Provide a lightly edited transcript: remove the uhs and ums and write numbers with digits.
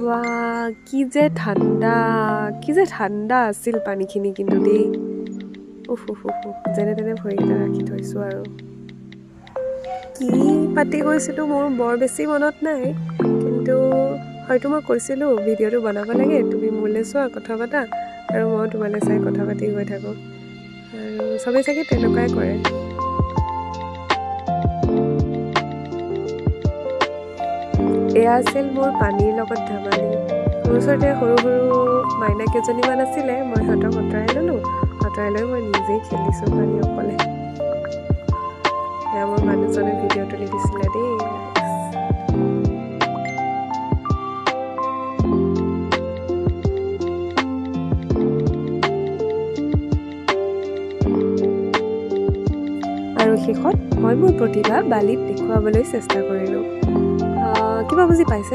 ৱা কি যে ঠাণ্ডা আছিল পানীখিনি কিন্তু দেই যেনে তেনে ভৰিকেইটা ৰাখি থৈছোঁ আৰু কি পাতি গৈছিলোঁ মোৰ বৰ বেছি মনত নাই কিন্তু হয়তো মই কৈছিলোঁ ভিডিঅ'টো বনাব লাগে তুমি মোলৈ চোৱা কথা পাতা আৰু মই তোমালৈ চাই কথা পাতি গৈ থাকোঁ আৰু চবেই চাগে তেনেকুৱাই কৰে এয়া আছিল মোৰ পানীৰ লগত ধেমালি মোৰ ওচৰতে সৰু সৰু মাইনা কেইজনীমান আছিলে মই সিহঁতক আঁতৰাই ল'লোঁ আঁতৰাই লৈ মই নিজেই খেলিছোঁ পানী অকলে এয়া মোৰ মানুহজনে ভিডিঅ' তুলি দিছিলে দেই আৰু শেষত মই মোৰ প্ৰতিভা বালিত দেখুৱাবলৈ চেষ্টা কৰিলোঁ কিবা বুজি পাইছে